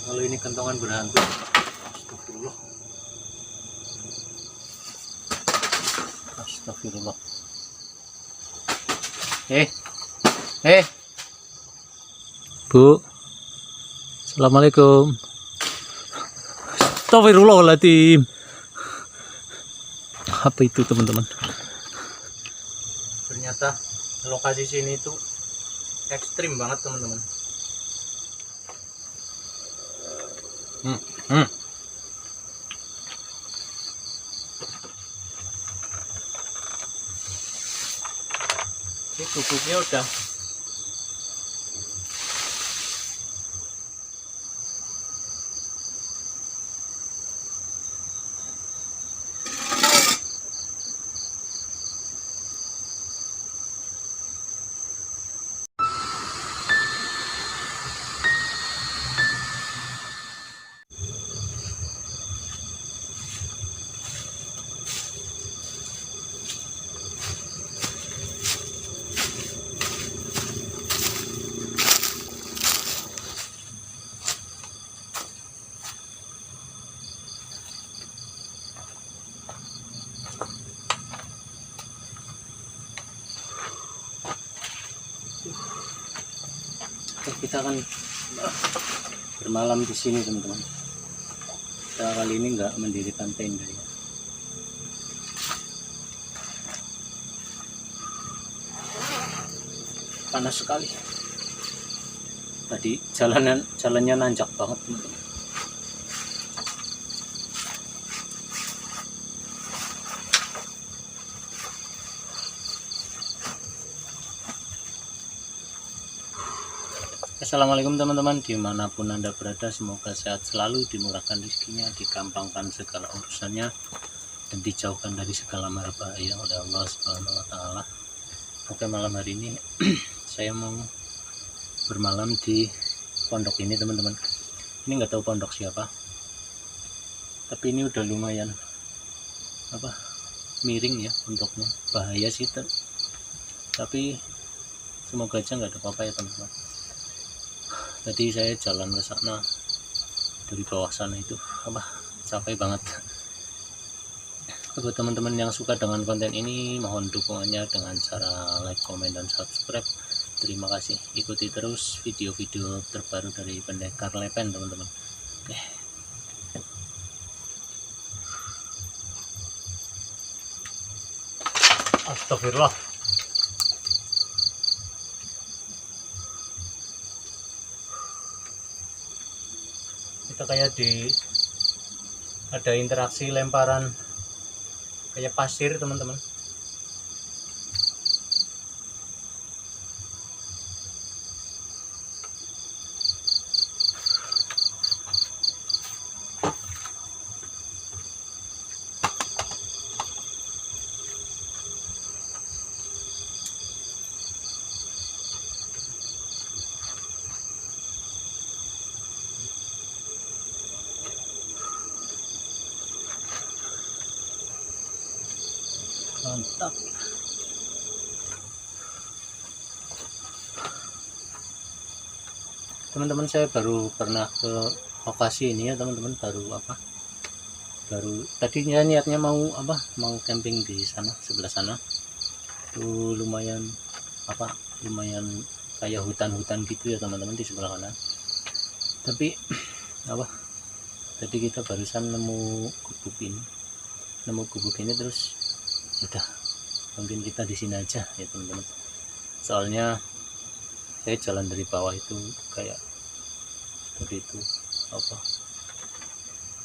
Kalau ini kentongan berhantu. Astagfirullah. Astagfirullah. Bu. Assalamualaikum. Astagfirullahaladzim. Apa itu teman-teman? Ternyata lokasi sini itu ekstrim banget teman-teman. Ini gubuknya udah kita akan bermalam di sini teman-teman. Kita kali ini nggak mendirikan tenda ya. Panas sekali. Tadi jalannya nanjak banget teman-teman. Assalamualaikum teman-teman, dimanapun anda berada, semoga sehat selalu, dimurahkan rezekinya, dikampangkan segala urusannya, dan dijauhkan dari segala mara bahaya oleh Allah Subhanahu wa Ta'ala. Oke, malam hari ini saya mau bermalam di pondok ini teman-teman. Ini nggak tahu pondok siapa, tapi ini udah lumayan miring ya pondoknya, bahaya sih tapi semoga aja nggak ada apa-apa ya teman-teman. Tadi saya jalan ke sana dari bawah sana itu capek banget. Buat teman-teman yang suka dengan konten ini, mohon dukungannya dengan cara like, komen, dan subscribe. Terima kasih. Ikuti terus video-video terbaru dari Pendekar Lepen teman-teman. Oke. Astagfirullah. Kita kayak ada interaksi lemparan kayak pasir teman-teman. Mantap. Teman-teman, saya baru pernah ke lokasi ini ya teman-teman, baru tadinya niatnya mau camping di sana, sebelah sana tuh lumayan kayak hutan-hutan gitu ya teman-teman di sebelah kanan. Tapi tadi kita barusan nemu gubuk ini terus udah, mungkin kita di sini aja ya teman-teman. Soalnya saya jalan dari bawah itu kayak tadi itu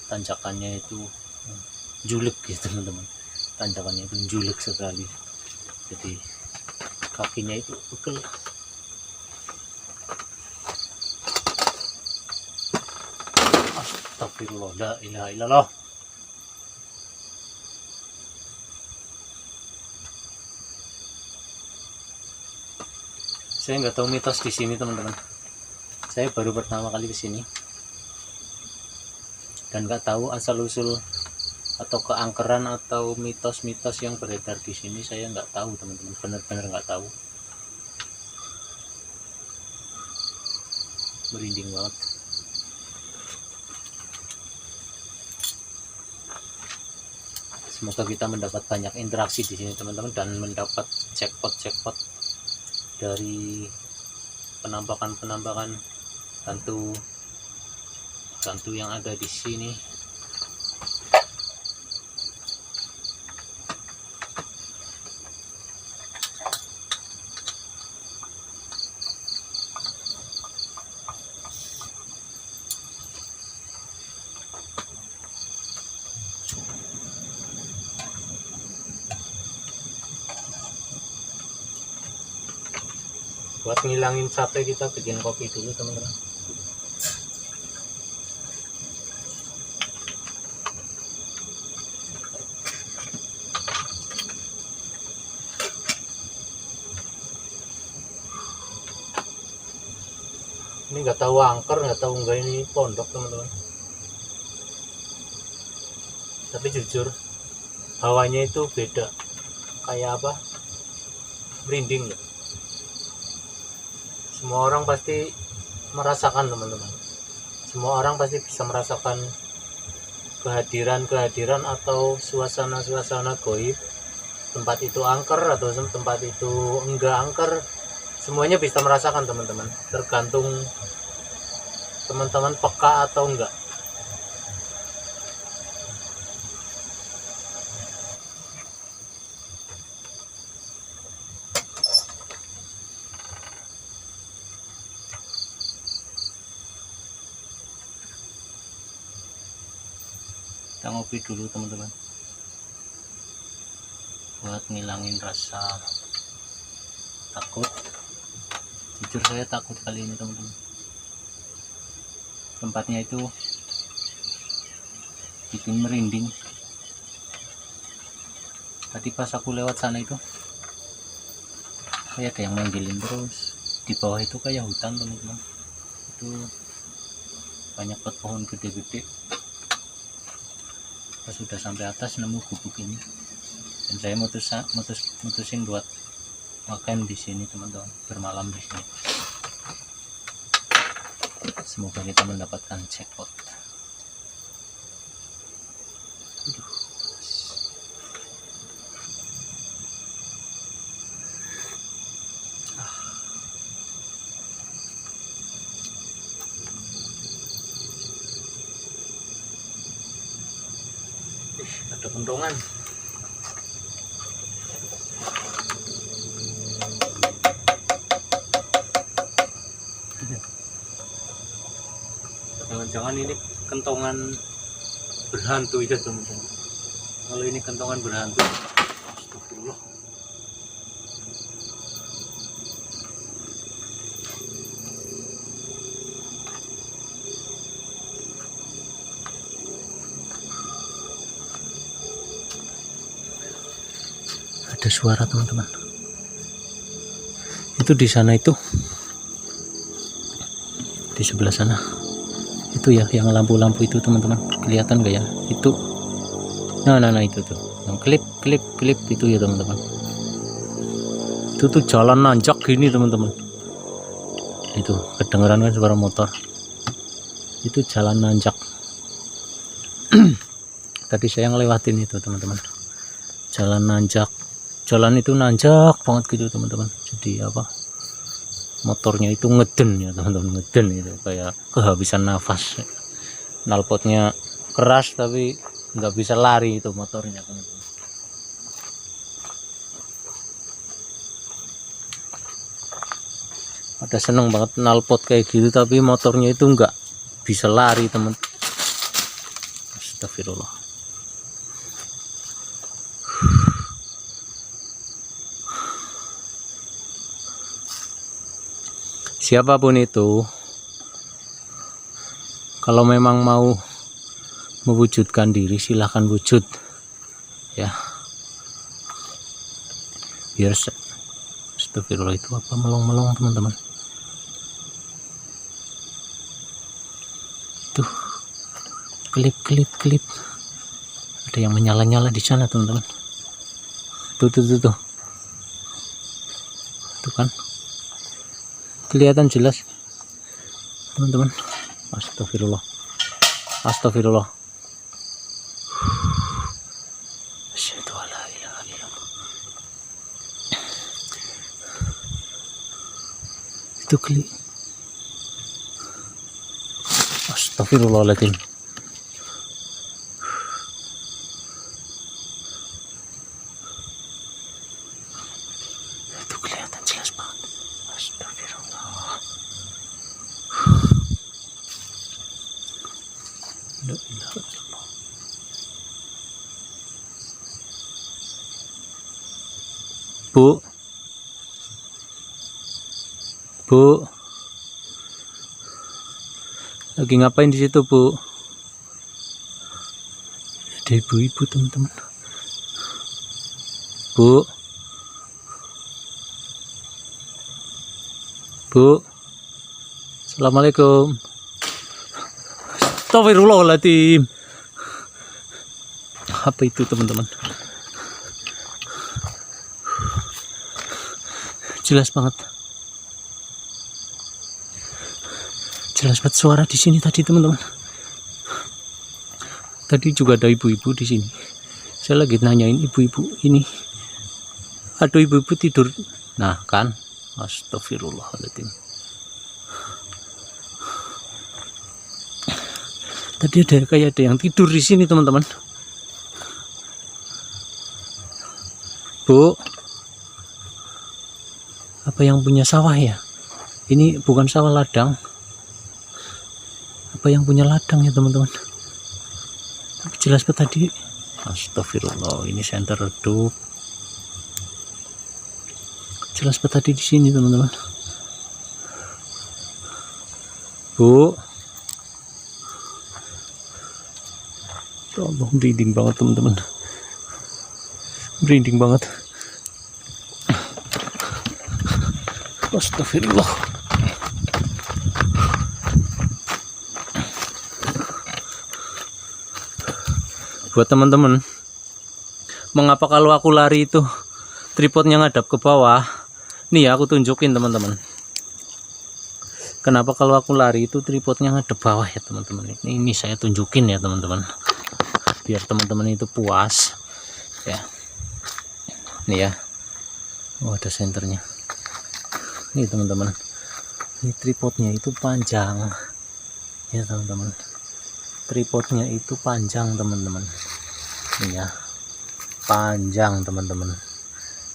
tanjakannya itu julek ya teman-teman. Tanjakannya itu julek sekali, jadi kakinya itu pegel. Astagfirullah, la ilaha illallah. Saya nggak tahu mitos di sini teman-teman. Saya baru pertama kali ke sini dan nggak tahu asal usul atau keangkeran atau mitos-mitos yang beredar di sini. Saya nggak tahu teman-teman, benar-benar nggak tahu. Merinding banget. Semoga kita mendapat banyak interaksi di sini teman-teman, dan mendapat jackpot dari penampakan hantu yang ada di sini. Buat ngilangin capek kita bikin kopi dulu teman-teman. Ini nggak tahu angker, nggak tahu enggak ini pondok teman-teman. Tapi jujur hawanya itu beda, kayak apa, merinding ya. Semua orang pasti merasakan teman-teman, semua orang pasti bisa merasakan kehadiran atau suasana goib. Tempat itu angker atau tempat itu enggak angker, semuanya bisa merasakan teman-teman, tergantung teman-teman peka atau enggak. Kita ngopi dulu teman-teman, buat ngilangin rasa takut. Jujur saya takut kali ini teman-teman. Tempatnya itu bikin merinding. Tadi pas aku lewat sana itu kayak ada yang manggilin terus. Di bawah itu kayak hutan teman-teman, itu banyak pohon gede-gede. Pas sudah sampai atas nemu gubuk ini, dan saya mutusin buat makan di sini teman-teman, bermalam di sini. Semoga kita mendapatkan jackpot. Ada kentongan. Jangan-jangan ini kentongan berhantu itu teman-teman. Kalau ini kentongan berhantu, astagfirullah. Ada suara teman-teman. Itu di sana, itu di sebelah sana. Itu ya yang lampu-lampu itu teman-teman, kelihatan gak ya? Itu nah itu tuh yang klip itu ya teman-teman. Itu tuh jalan nanjak gini teman-teman. Itu kedengeran kan suara motor. Itu jalan nanjak. Tadi saya ngelewatin itu teman-teman, jalan nanjak. Jalan itu nanjak banget gitu teman-teman. Jadi apa, motornya itu ngeden ya teman-teman, ngeden itu kayak kehabisan nafas. Knalpotnya keras tapi nggak bisa lari itu motornya teman-teman. Ada seneng banget knalpot kayak gitu tapi motornya itu nggak bisa lari teman. Astagfirullah. Siapapun itu, kalau memang mau mewujudkan diri, silahkan wujud ya. Biar astagfirullah, itu apa melong-melong teman-teman. Tuh klip. Ada yang menyala-nyala di sana teman-teman. Tuh kan kelihatan jelas teman-teman. Astagfirullah. Itu klik. Astagfirullahaladzim. Itu kelihatan jelas banget. Astagfirullah. La ilaha illallah. Bu. Bu. Lagi ngapain di situ, Bu? Ada ibu-ibu, teman-teman. Bu. Bu. Assalamualaikum. Astagfirullahaladzim. Apa itu, teman-teman? Jelas banget. Jelas banget suara di sini tadi, teman-teman. Tadi juga ada ibu-ibu di sini. Saya lagi nanyain ibu-ibu ini. Aduh, ibu-ibu tidur. Nah, kan. Astagfirullahaladzim. Tadi ada yang tidur di sini, teman-teman. Bu. Apa yang punya sawah ya? Ini bukan sawah ladang. Apa yang punya ladang ya, teman-teman? Tapi jelas banget tadi. Astagfirullah, ini senter redup. Jelas banget tadi di sini, teman-teman. Bu. Allah, merinding banget, teman-teman. Merinding banget. Astagfirullah. Buat teman-teman, mengapa kalau aku lari itu tripodnya ngadap ke bawah? Nih ya, aku tunjukin, teman-teman. Kenapa kalau aku lari itu tripodnya ngadep bawah ya, teman-teman? Ini saya tunjukin ya, teman-teman, biar teman-teman itu puas ya. Nih ya. Oh, ada senternya. Nih, teman-teman. Ini tripodnya itu panjang. Ya, teman-teman. Tripodnya itu panjang, teman-teman. Nih ya. Panjang, teman-teman.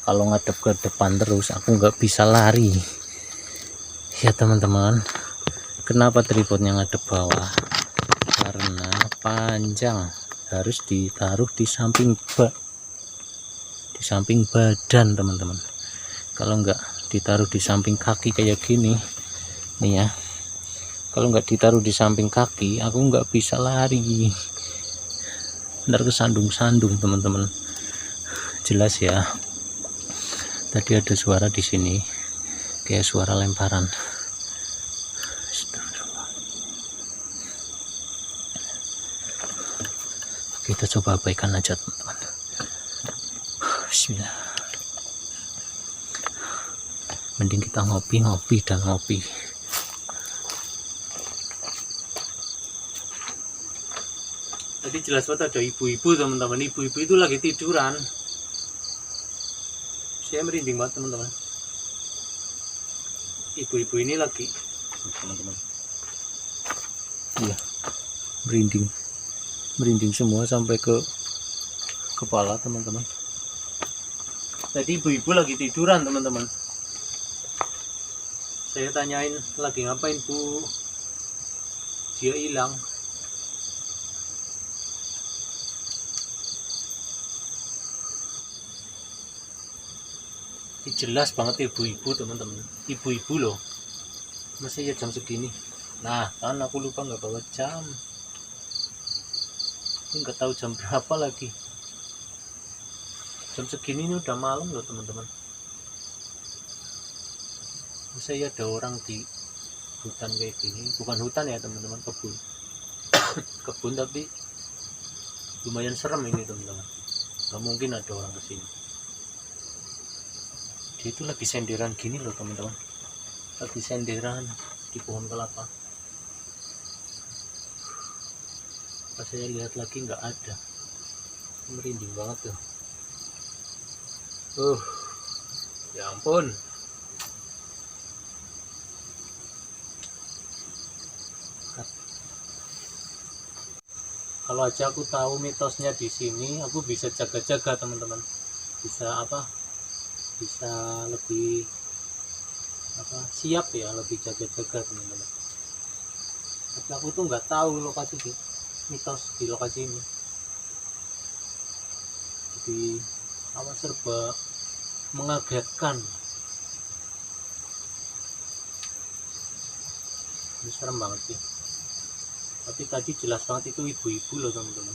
Kalau ngadep ke depan terus aku nggak bisa lari. Ya, teman-teman. Kenapa tripodnya ngadep bawah? Karena panjang. Harus ditaruh di samping badan, teman-teman. Kalau nggak ditaruh di samping kaki kayak gini nih ya, kalau nggak ditaruh di samping kaki aku nggak bisa lari, ntar kesandung-sandung, teman-teman. Jelas ya, tadi ada suara di sini kayak suara lemparan. Kita coba abaikan aja, teman-teman. Bismillah. Mending kita ngopi dan ngopi. Tadi jelas banget ada ibu-ibu, teman-teman. Ibu-ibu itu lagi tiduran. Saya merinding banget, teman-teman. Ibu-ibu ini lagi, teman-teman. Iya, merinding semua sampai ke kepala, teman-teman. Tadi ibu-ibu lagi tiduran, teman-teman. Saya tanyain lagi ngapain, Bu? Dia hilang. Jelas banget ibu-ibu, teman-teman. Ibu-ibu loh. Masih ya jam segini. Nah, kan aku lupa nggak bawa jam. Ini nggak tahu jam berapa lagi. Jam segini ini udah malam loh, teman-teman. Saya ada orang di hutan kayak gini, bukan hutan ya, teman-teman, kebun. Kebun tapi lumayan serem ini, teman-teman. Gak mungkin ada orang kesini. Dia itu lagi senderan gini loh, teman-teman. Lagi senderan di pohon kelapa. Pas saya lihat lagi nggak ada. Merinding banget tuh. Ya ampun. Kalau aja aku tahu mitosnya di sini, aku bisa jaga-jaga teman-teman, bisa bisa lebih siap ya, lebih jaga-jaga teman-teman. Tapi aku tuh nggak tahu mitos di lokasi ini, jadi serba mengagetkan. Ini serem banget sih. Tapi tadi jelas banget itu ibu-ibu loh teman-teman.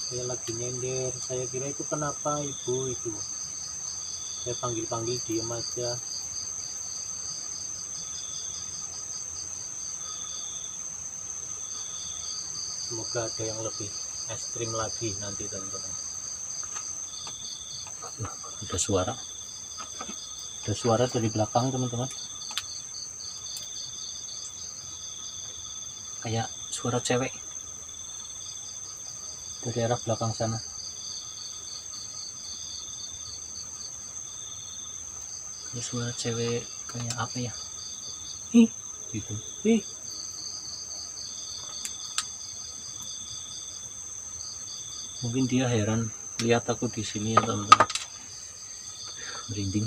Saya lagi nyender, saya kira itu kenapa ibu itu. Saya panggil-panggil diem aja. Semoga ada yang lebih ekstrim lagi nanti teman-teman. Ada suara dari belakang teman-teman, kayak suara cewek dari arah belakang sana. Ada suara cewek kayak apa ya, gitu. Mungkin dia heran lihat aku di sini ya teman-teman. Merinding.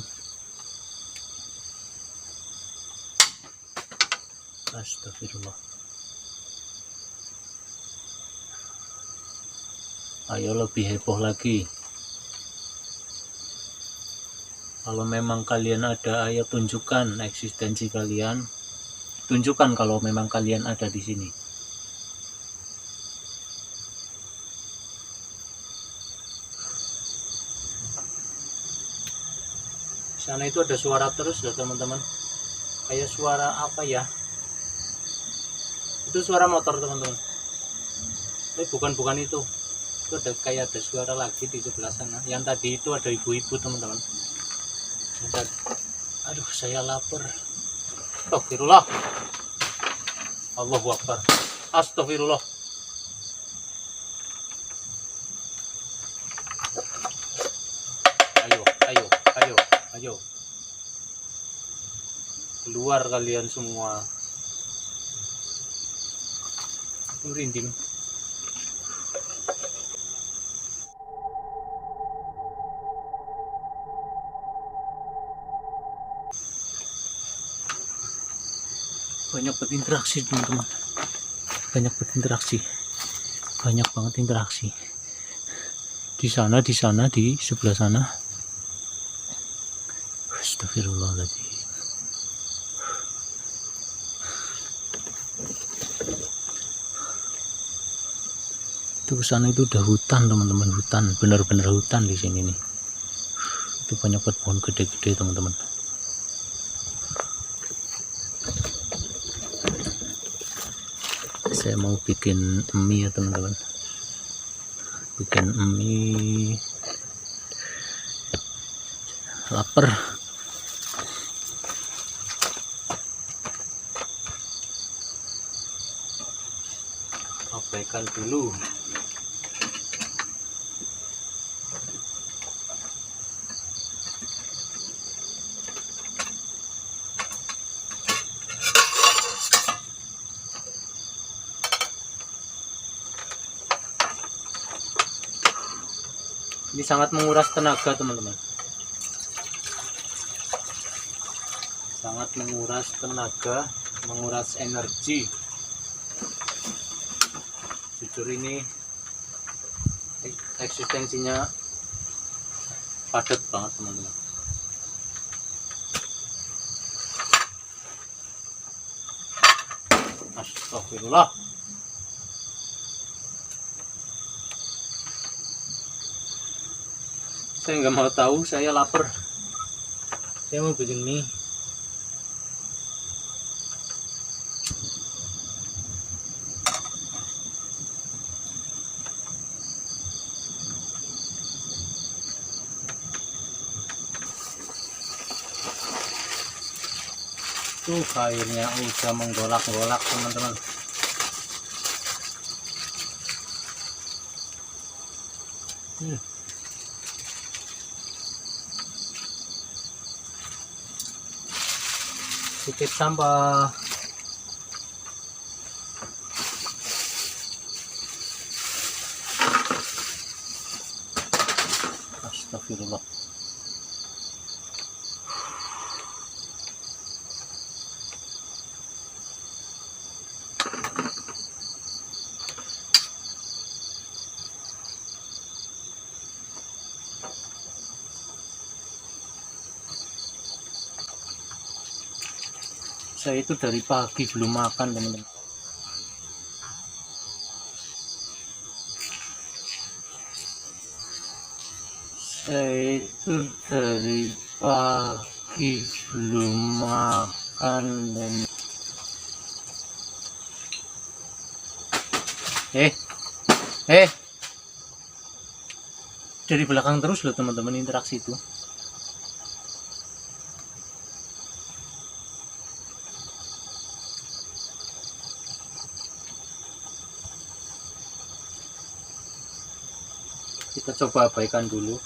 Astagfirullah. Ayo lebih heboh lagi. Kalau memang kalian ada, ayo tunjukkan eksistensi kalian. Tunjukkan kalau memang kalian ada di sini. Sana itu ada suara terus loh teman-teman, kayak suara apa ya, itu suara motor teman-teman. Tapi bukan itu ada kayak ada suara lagi di sebelah sana. Yang tadi itu ada ibu-ibu teman-teman. Aduh, saya lapar. Astagfirullah. Allahu Akbar. Astagfirullah. Ayo keluar kalian semua. Merinding. Banyak berinteraksi teman-teman, banyak banget interaksi di sana, di sebelah sana. Astagfirullahaladzim. Itu kesana itu udah hutan teman-teman, hutan, benar-benar hutan di sini nih. Itu banyak pohon gede-gede teman-teman. Saya mau bikin mie ya teman-teman, bikin mie, lapar. Abaikan dulu. Ini sangat menguras tenaga teman-teman, sangat menguras tenaga, menguras energi. Jujur ini eksistensinya padat banget teman-teman. Astagfirullah. Saya nggak mau tahu, saya lapar. Saya mau bikin mie. Tuh airnya udah menggolak-golak teman-teman. Sedikit sampah. Astagfirullah. Saya itu dari pagi belum makan, teman-teman. Saya itu dari pagi belum makan dan dari belakang terus loh teman-teman interaksi itu. Kita coba abaikan dulu.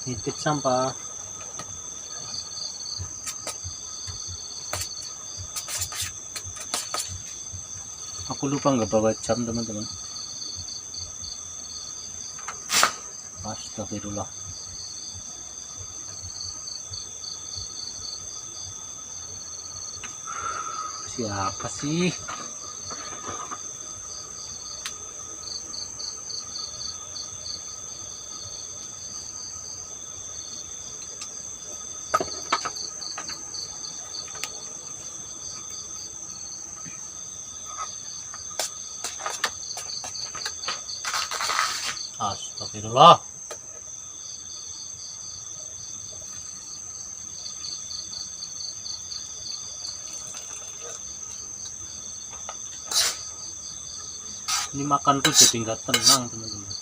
Nitip sampah. Aku lupa nggak bawa jam, teman-teman. Astagfirullah. Siapa sih? Astagfirullah. Ini makan tuh jadi nggak tenang, teman-teman.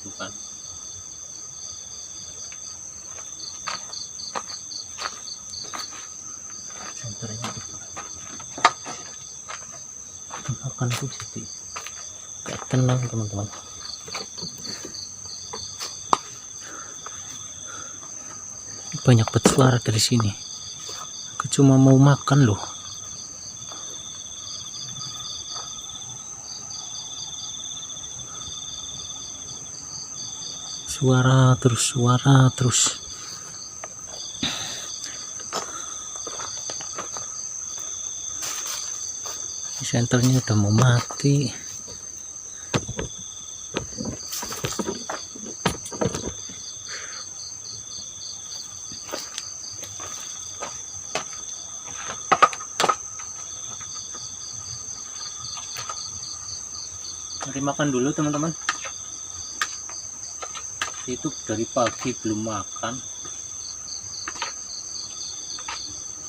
Bukan. Senternya makan tuh jadi nggak tenang, teman-teman. Banyak bersuara dari sini. Aku cuma mau makan loh. Suara terus. Senternya udah mau mati. Mari makan dulu, teman-teman. Itu dari pagi belum makan.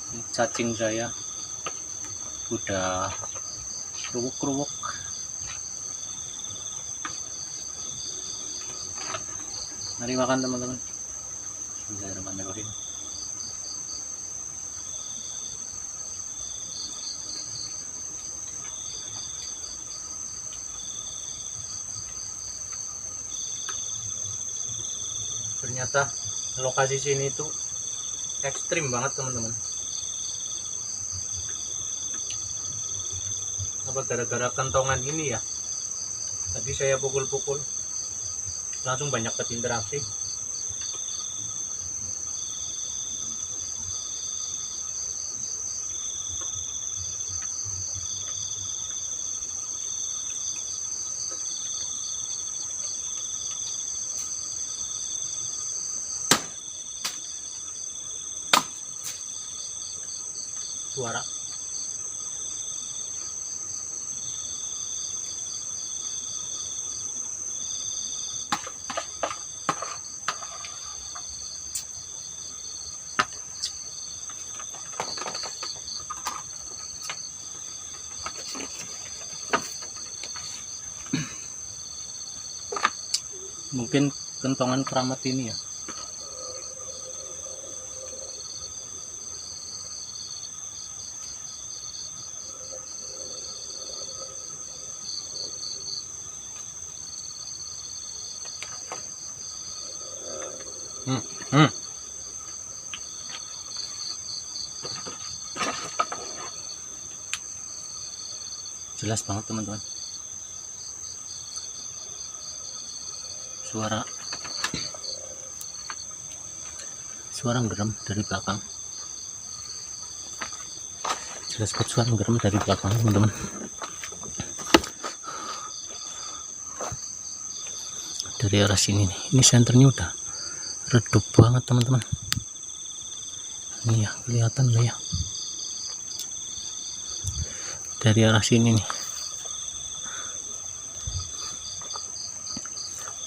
Ini cacing saya udah kerubuk. Mari makan, teman-teman. Bismillahirrahmanirrahim. Ternyata lokasi sini tuh ekstrim banget, teman-teman. Apa gara-gara kentongan ini ya? Tadi saya pukul-pukul, langsung banyak berinteraksi. Suara mungkin kentongan keramat ini ya. jelas banget teman-teman, suara gerem dari belakang, jelas banget suara gerem dari belakang teman-teman. Dari arah sini nih, ini senternya udah redup banget teman-teman. Ini ya, kelihatan lah ya, dari arah sini nih,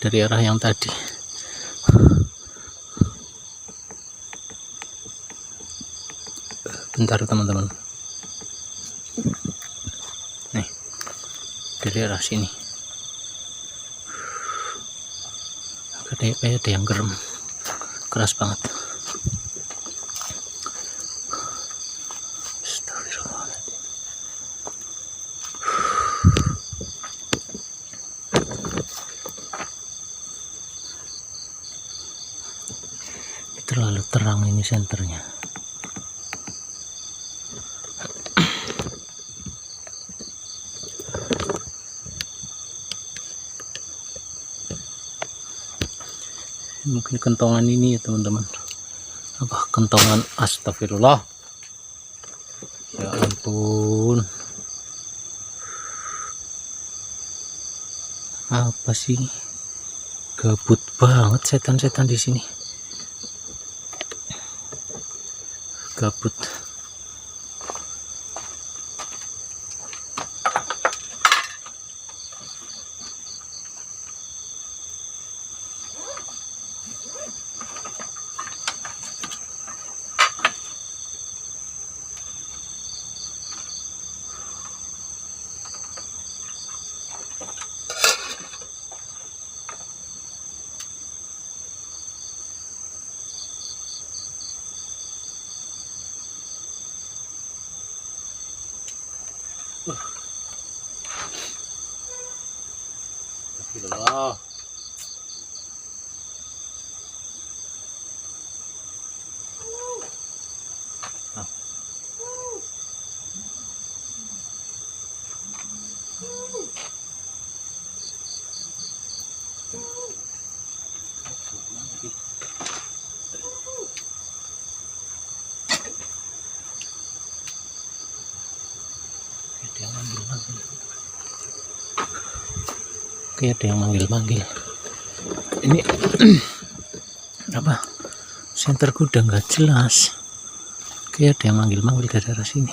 dari arah yang tadi. Bentar teman-teman, nih dari arah sini kayak ada yang gerem keras banget. Astagfirullahaladzim. Terlalu terang ini senternya. Mungkin kentongan ini ya teman-teman, apa kentongan, astagfirullah, ya ampun, apa sih, gabut banget setan-setan di sini, gabut. Astagfirullah. Ada yang manggil-manggil. Oke, ada yang manggil-manggil. Ini apa? Senterku udah nggak jelas. Oke, ada yang manggil-manggil dari arah sini.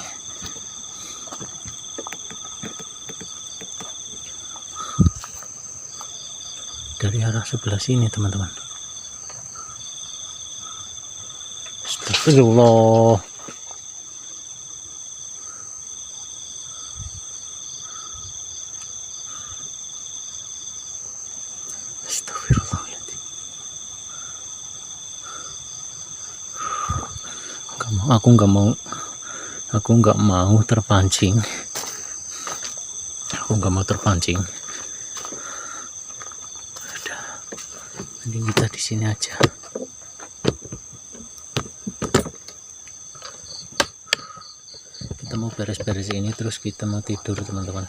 Dari arah sebelah sini, teman-teman. Astagfirullah. Astagfirullahaladzim. Aku nggak mau terpancing. Udah, mending kita di sini aja. Kita mau beres-beres ini terus kita mau tidur teman-teman.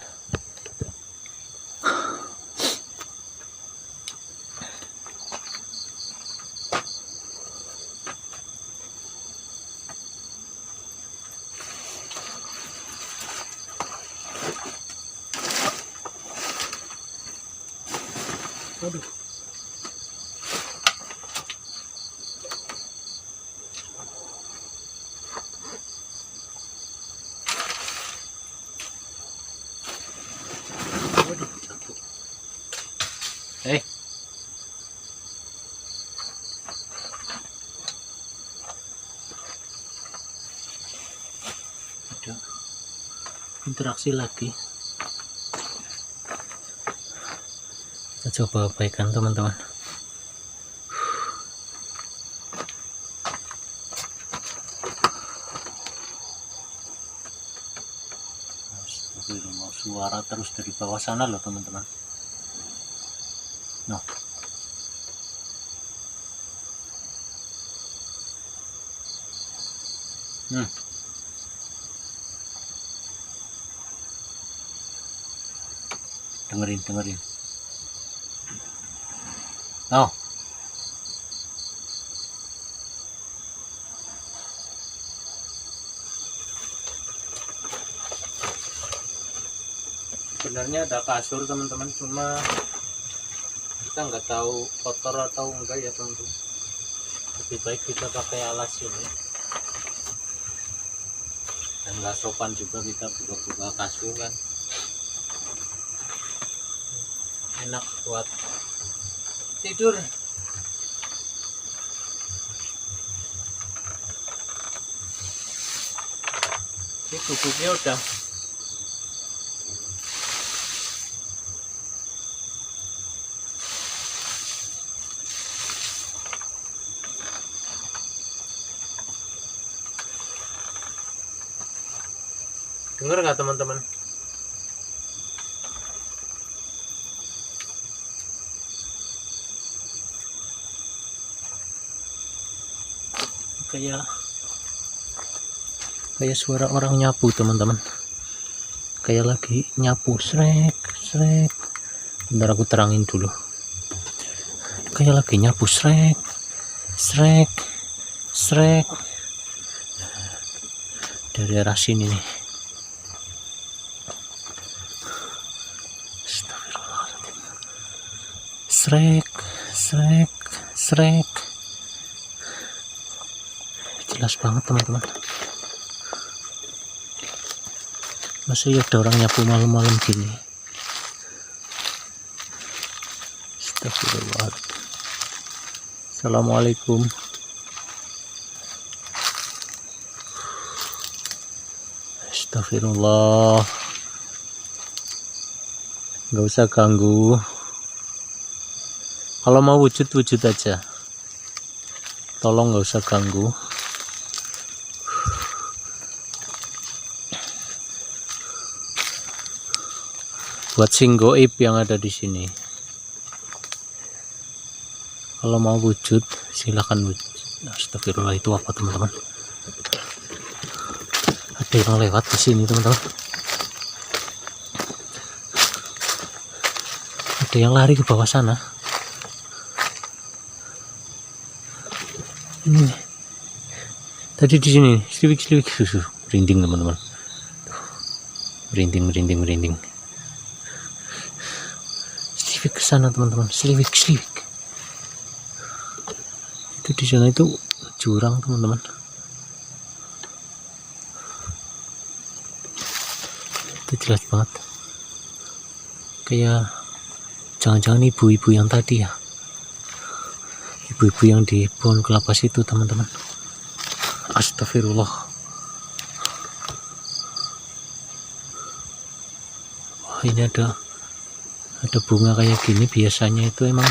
Aduh. Ada interaksi lagi. Kita coba abaikan teman-teman. Suara terus dari bawah sana loh teman-teman. Nah, dengerin. Oh, sebenarnya ada kasur teman-teman, cuma kita nggak tahu kotor atau enggak ya teman-teman. Lebih baik kita pakai alas ini, dan nggak sopan juga kita buka-buka kasur kan. Enak buat tidur. Ini bubuknya udah dengar nggak teman-teman? Kayak suara orang nyapu teman-teman, kayak lagi nyapu, srek. Bentar aku terangin dulu. Kayak lagi nyapu, srek. Dari arah sini nih. Astagfirullahaladzim. Srek. Jelas banget teman-teman. Masih ada orang nyapu malam-malam gini. Astagfirullahaladzim. Assalamualaikum. Astagfirullah. Nggak usah ganggu. Kalau mau wujud aja. Tolong nggak usah ganggu. Buat sing goib yang ada di sini, kalau mau wujud silakan wujud. Astagfirullah, itu apa teman-teman? Ada yang lewat di sini teman-teman. Ada yang lari ke bawah sana. Ini tadi di sini seliwik susu, merinding teman-teman. Merinding. Seliwik ke sana teman-teman, seliwik. Itu di sana itu jurang teman-teman. Itu jelas banget. Kayak jangan-jangan ibu-ibu yang tadi ya. Ibu-ibu yang di pohon kelapa situ teman-teman. Astagfirullah. Wah, ini ada bunga kayak gini. Biasanya itu emang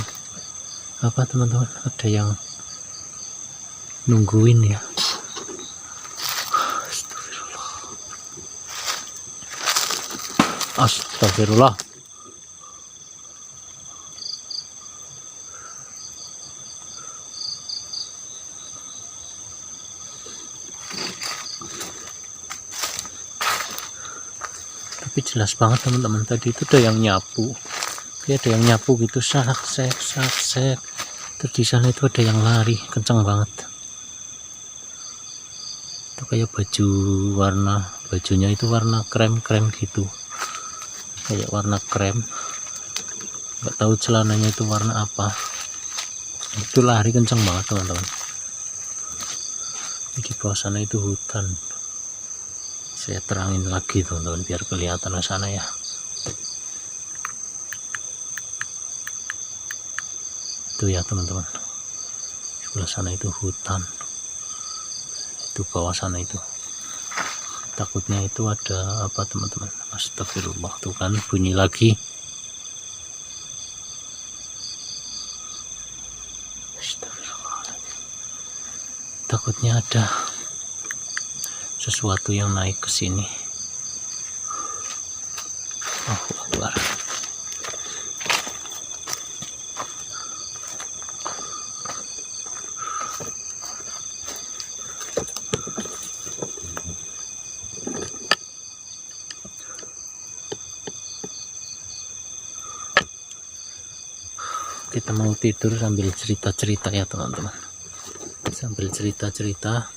apa teman-teman, ada yang nungguin ya. Astagfirullah. Tapi jelas banget teman-teman, tadi itu ada yang nyapu. Kayak ada yang nyapu gitu, sak. Terus di sana itu ada yang lari kencang banget. Itu kayak bajunya itu warna krem gitu, kayak warna krem. Nggak tahu celananya itu warna apa. Itu lari kencang banget teman-teman. Di bawah sana itu hutan. Saya terangin lagi teman-teman biar kelihatan ke sana ya. Itu ya teman-teman, sebelah sana itu hutan. Itu bawah sana itu, takutnya itu ada apa teman-teman. Astagfirullah, tuh kan bunyi lagi. Astagfirullahaladzim. Takutnya ada sesuatu yang naik ke sini. Allahu Akbar. Kita mau tidur sambil cerita-cerita ya teman-teman, sambil cerita-cerita.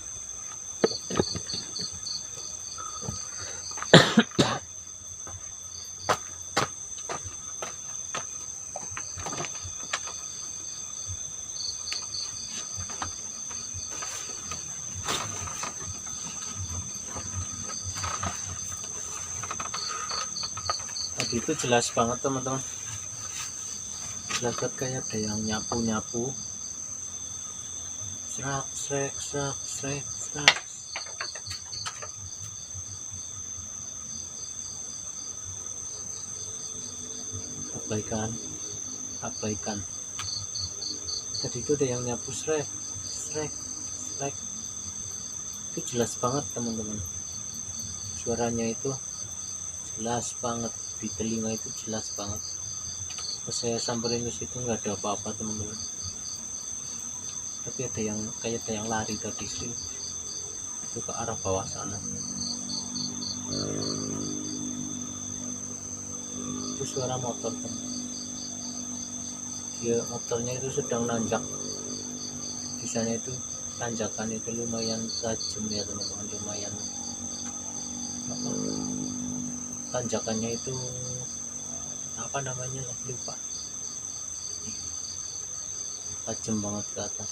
Tadi itu jelas banget teman-teman, jelas banget kayak ada yang nyapu-nyapu, serak serak serak serak serak. Abaikan, abaikan. Tadi itu ada yang nyapu serak serak serak. Itu jelas banget teman-teman, suaranya itu jelas banget, di telinga itu jelas banget. Pas saya samperin ke situ nggak ada apa-apa teman-teman, tapi ada yang kayak ada yang lari tadi sih, itu ke arah bawah sana. Itu suara motor teman. Dia motornya itu sedang nanjak di sana, itu tanjakan itu lumayan tajam ya teman-teman, lumayan apa, tanjakannya itu apa namanya lupa, tajam banget ke atas.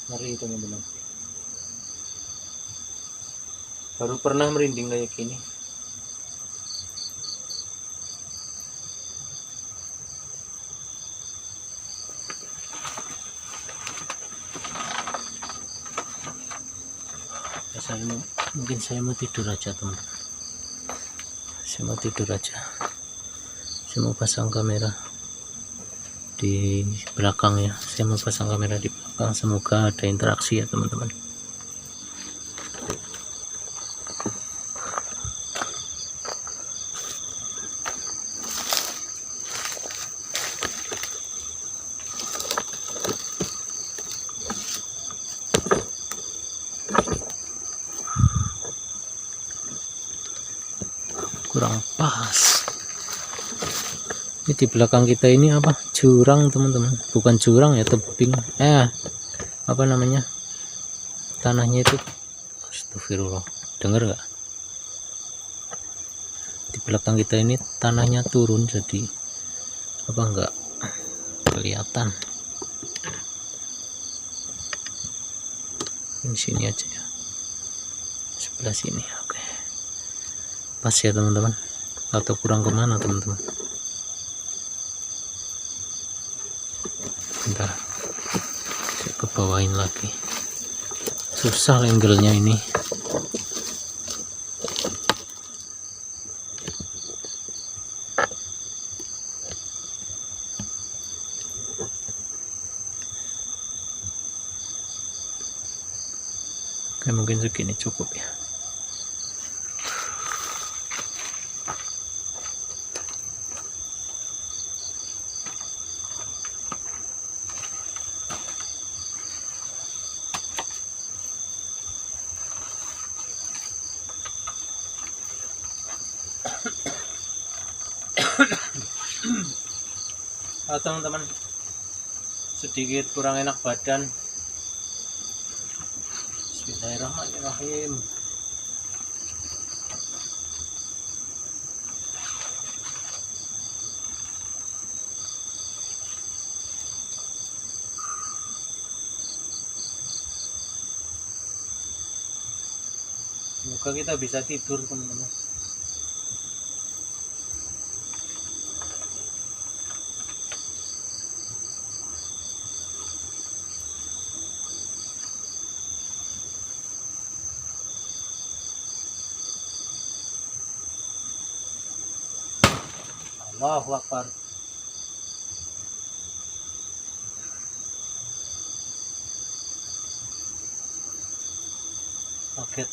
Ngeri teman-teman, baru pernah merinding kayak gini. Mungkin saya mau tidur aja teman-teman, saya mau tidur aja. Saya mau pasang kamera di belakang ya, saya mau pasang kamera di belakang, semoga ada interaksi ya teman-teman. Kurang pas. Ini di belakang kita ini apa, jurang teman-teman, bukan jurang ya, tebing, apa namanya, tanahnya itu, astagfirullah, denger gak? Di belakang kita ini tanahnya turun, jadi apa enggak kelihatan. Di sini aja ya, sebelah sini. Oke, pas ya teman-teman, atau kurang kemana teman-teman? Bentar, saya ke bawain lagi, susah angle-nya ini. Oke, mungkin segini cukup ya. Teman-teman, sedikit kurang enak badan. Bismillahirrahmanirrahim. Semoga kita bisa tidur teman-teman. Allahu Akbar. Kaget.